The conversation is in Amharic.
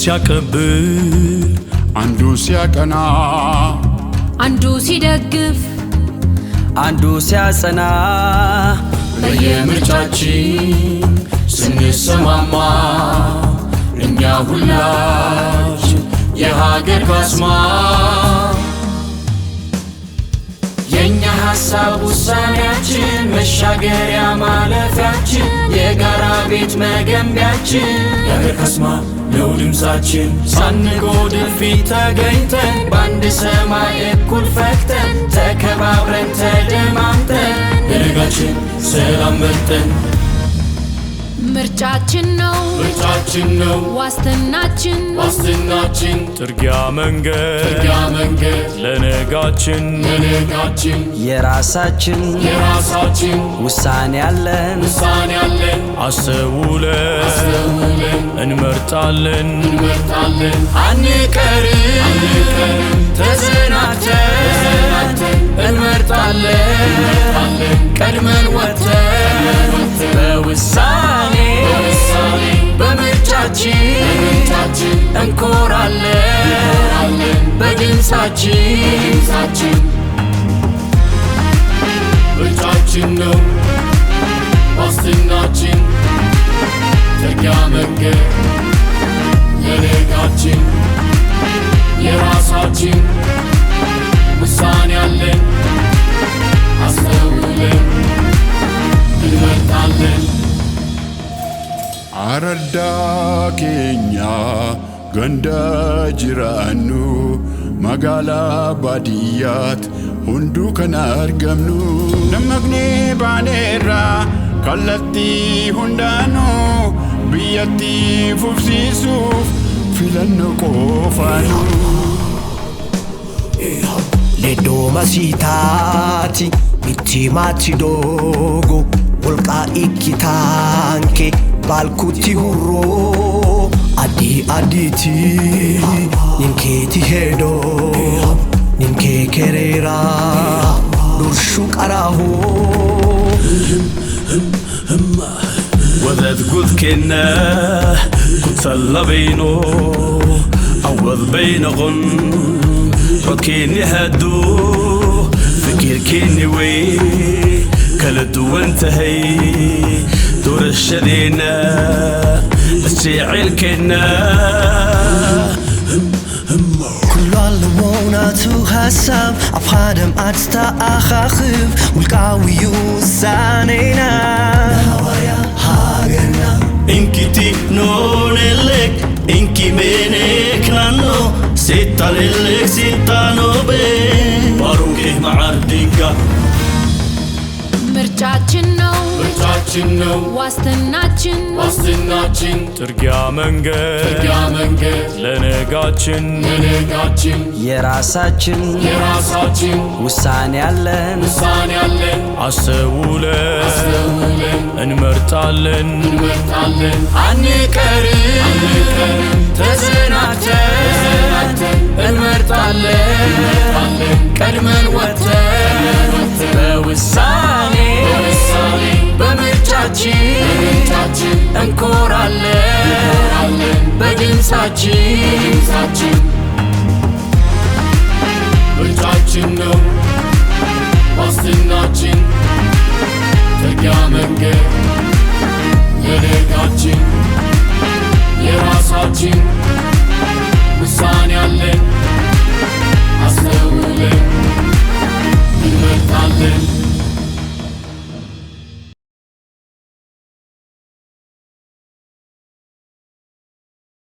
ሲያቀብል አንዱ ሲያቀና አንዱ ሲደግፍ አንዱ ሲያጸና በየምርጫችን ስንሰማማ እኛ ሁላችን የሀገር ካስማ የኛ ሐሳብ ውሳኔያችን መሻገሪያ ማለፊያችን የጋራ ቤት መገንቢያችን የሀገር ካስማ ነው ድምፃችን ሳንጎድል ፊት ተገኝተን በአንድ ሰማይ እኩል ፈክተን ተከባብረን ተደማምጠን ለነጋችን ሰላም መርጠን ምርጫችን ነው ዋስትናችን ጥርጊያ መንገድ ለነጋችን የራሳችን ውሳኔ ያለን አስተውለን እንመርጣለን አንቀርም ተዘናግተን እንመርጣለን ቀድመን ወጥተን በውሳኔ በምርጫችን እንኮራለን በድምፃችን ምርጫችን ነው ዋስትናችን ጥርጊያ መንገድ ለነጋችን የራሳችን ውሳኔ ያለን አስተውለን እንመርጣለን አረዳ ኬኛ ገንዳ ጅራኑ መጋላ ባዲያት ሁንዱ ከን አርገምኑ ነመግኔ ባኔራ ከለቲ ሁንዳኑ ብየቲ ፉፍሲሱፍ ፊለኖ ቆፋኑ Ledo masitati itti mati dogo Volqa ikitanke balkuti hurro Adi aditi ninketi hedo ninke kerera Durshu karaho وذات قد كنا كتلا بينو عوض بينغن وكيني هدو فكير كيني وي كالدو وانتهي دور الشدينا السيعيل كنا كل اللووناتو هسام أفخادم أجتا أخاخف والقاوي يوسانينا هوايا هاجرنا انكتي نون لك انكي بينك نانو سيتا للك سيتا نوبي باروكي معرديكا ምርጫችን ነው ዋስትናችን ጥርጊያ መንገድ ለነጋችን የራሳችን ውሳኔ ያለን አስተውለን እንመርጣለን አንቀርም ተዘናግተን እንመርጣለን ቀድመን ወጥተን በውሳኔ በምርጫችን እንኮራለን በድምፃችን